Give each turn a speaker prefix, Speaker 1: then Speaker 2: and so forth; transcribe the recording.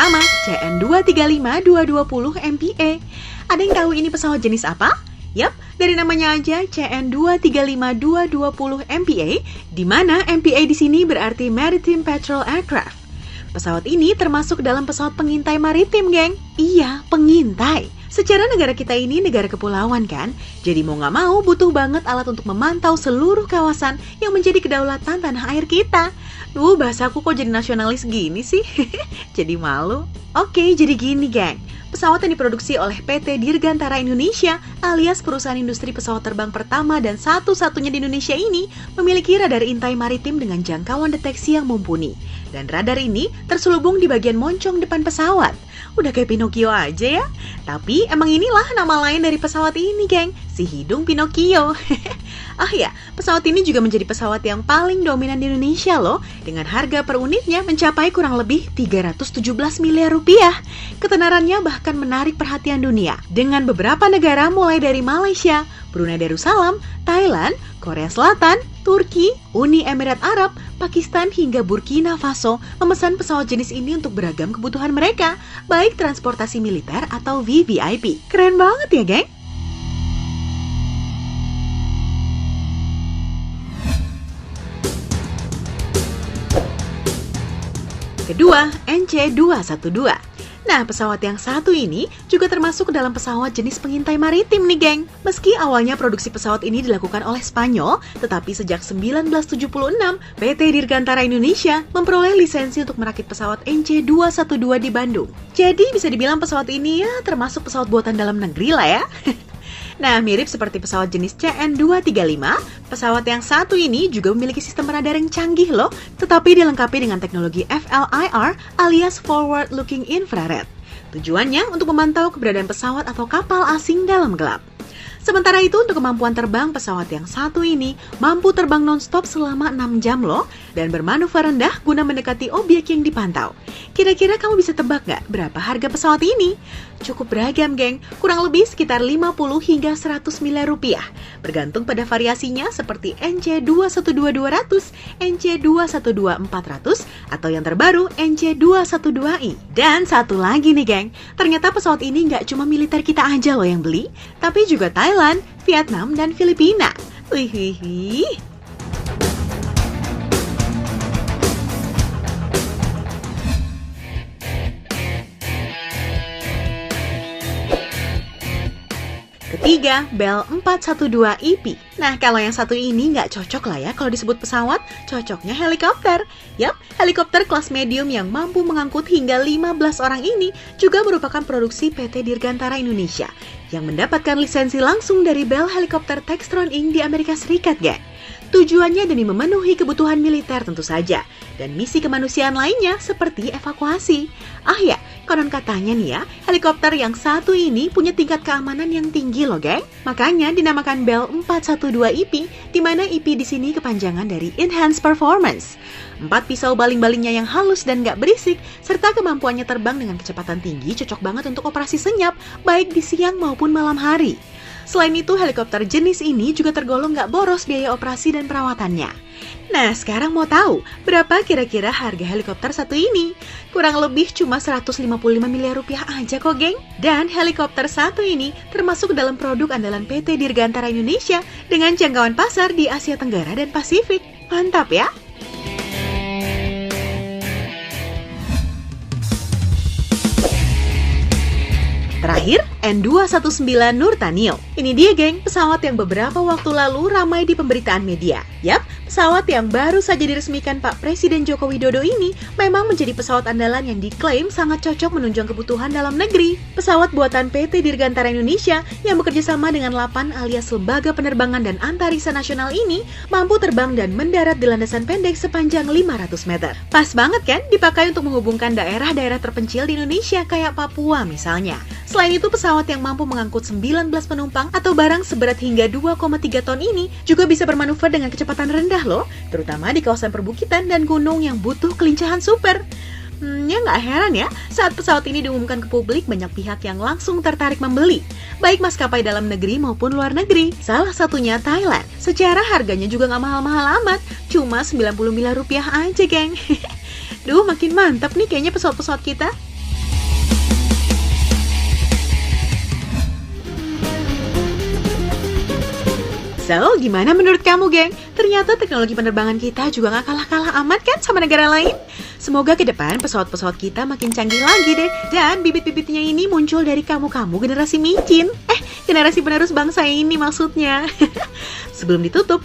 Speaker 1: bersama CN235-220 MPA. Ada yang tahu ini pesawat jenis apa? Yap, dari namanya aja CN235-220 MPA, di mana MPA di sini berarti Maritime Patrol Aircraft. Pesawat ini termasuk dalam pesawat pengintai maritim, geng. Iya, pengintai. Secara negara kita ini negara kepulauan kan, jadi mau nggak mau butuh banget alat untuk memantau seluruh kawasan yang menjadi kedaulatan tanah air kita. Bahasaku kok jadi nasionalis gini sih? Jadi malu. Oke, jadi gini geng. Pesawat yang diproduksi oleh PT Dirgantara Indonesia alias perusahaan industri pesawat terbang pertama dan satu-satunya di Indonesia ini memiliki radar intai maritim dengan jangkauan deteksi yang mumpuni. Dan radar ini terselubung di bagian moncong depan pesawat. Udah kayak Pinocchio aja ya. Tapi emang inilah nama lain dari pesawat ini, geng. Si hidung Pinocchio. Ah ya, pesawat ini juga menjadi pesawat yang paling dominan di Indonesia loh. Dengan harga per unitnya mencapai kurang lebih 317 miliar rupiah. Ketenarannya bahkan menarik perhatian dunia. Dengan beberapa negara mulai dari Malaysia, Brunei Darussalam, Thailand, Korea Selatan, Turki, Uni Emirat Arab, Pakistan hingga Burkina Faso memesan pesawat jenis ini untuk beragam kebutuhan mereka, baik transportasi militer atau VVIP. Keren banget ya, geng? Kedua, NC212. Nah, pesawat yang satu ini juga termasuk dalam pesawat jenis pengintai maritim nih, geng. Meski awalnya produksi pesawat ini dilakukan oleh Spanyol, tetapi sejak 1976, PT Dirgantara Indonesia memperoleh lisensi untuk merakit pesawat NC212 di Bandung. Jadi bisa dibilang pesawat ini ya termasuk pesawat buatan dalam negeri lah ya. Nah, mirip seperti pesawat jenis CN235, pesawat yang satu ini juga memiliki sistem radar yang canggih loh, tetapi dilengkapi dengan teknologi FLIR alias Forward Looking Infrared. Tujuannya untuk memantau keberadaan pesawat atau kapal asing dalam gelap. Sementara itu, untuk kemampuan terbang pesawat yang satu ini mampu terbang non-stop selama 6 jam loh, dan bermanuver rendah guna mendekati objek yang dipantau. Kira-kira kamu bisa tebak nggak berapa harga pesawat ini? Cukup beragam, geng. Kurang lebih sekitar 50 hingga 100 miliar rupiah. Bergantung pada variasinya seperti NC212-200, NC212-400, atau yang terbaru NC212i. Dan satu lagi nih, geng. Ternyata pesawat ini nggak cuma militer kita aja loh yang beli, tapi juga Thailand, Vietnam, dan Filipina. Wih. Ketiga, Bell 412EP. Nah, kalau yang satu ini nggak cocok lah ya kalau disebut pesawat, cocoknya helikopter. Yap, helikopter kelas medium yang mampu mengangkut hingga 15 orang ini juga merupakan produksi PT Dirgantara Indonesia yang mendapatkan lisensi langsung dari Bell Helicopter Textron Inc. di Amerika Serikat, geng. Tujuannya demi memenuhi kebutuhan militer tentu saja, dan misi kemanusiaan lainnya seperti evakuasi. Ah ya, konon katanya nih ya, helikopter yang satu ini punya tingkat keamanan yang tinggi loh, geng. Makanya dinamakan Bell 412EP, di mana EP di sini kepanjangan dari Enhanced Performance. 4 pisau baling-balingnya yang halus dan gak berisik, serta kemampuannya terbang dengan kecepatan tinggi cocok banget untuk operasi senyap, baik di siang maupun malam hari. Selain itu, helikopter jenis ini juga tergolong gak boros biaya operasi dan perawatannya. Nah, sekarang mau tahu berapa kira-kira harga helikopter satu ini? Kurang lebih cuma 155 miliar rupiah aja kok, geng. Dan helikopter satu ini termasuk dalam produk andalan PT Dirgantara Indonesia dengan jangkauan pasar di Asia Tenggara dan Pasifik. Mantap ya! Terakhir, N219 Nurtanio. Ini dia, geng, pesawat yang beberapa waktu lalu ramai di pemberitaan media. Yap, pesawat yang baru saja diresmikan Pak Presiden Joko Widodo ini memang menjadi pesawat andalan yang diklaim sangat cocok menunjang kebutuhan dalam negeri. Pesawat buatan PT Dirgantara Indonesia yang bekerja sama dengan LAPAN alias Lembaga Penerbangan dan Antariksa Nasional ini mampu terbang dan mendarat di landasan pendek sepanjang 500 meter. Pas banget kan dipakai untuk menghubungkan daerah-daerah terpencil di Indonesia kayak Papua misalnya. Selain itu, pesawat yang mampu mengangkut 19 penumpang atau barang seberat hingga 2,3 ton ini juga bisa bermanuver dengan kecepatan rendah loh, terutama di kawasan perbukitan dan gunung yang butuh kelincahan super. Ya nggak heran ya, saat pesawat ini diumumkan ke publik, banyak pihak yang langsung tertarik membeli, baik maskapai dalam negeri maupun luar negeri. Salah satunya Thailand. Secara harganya juga nggak mahal-mahal amat, cuma 90 miliar rupiah aja, geng. Duh, makin mantap nih kayaknya pesawat-pesawat kita. So, gimana menurut kamu, geng? Ternyata teknologi penerbangan kita juga gak kalah-kalah amat kan sama negara lain? Semoga ke depan pesawat-pesawat kita makin canggih lagi deh. Dan bibit-bibitnya ini muncul dari kamu-kamu generasi micin. Generasi penerus bangsa ini maksudnya. Sebelum ditutup,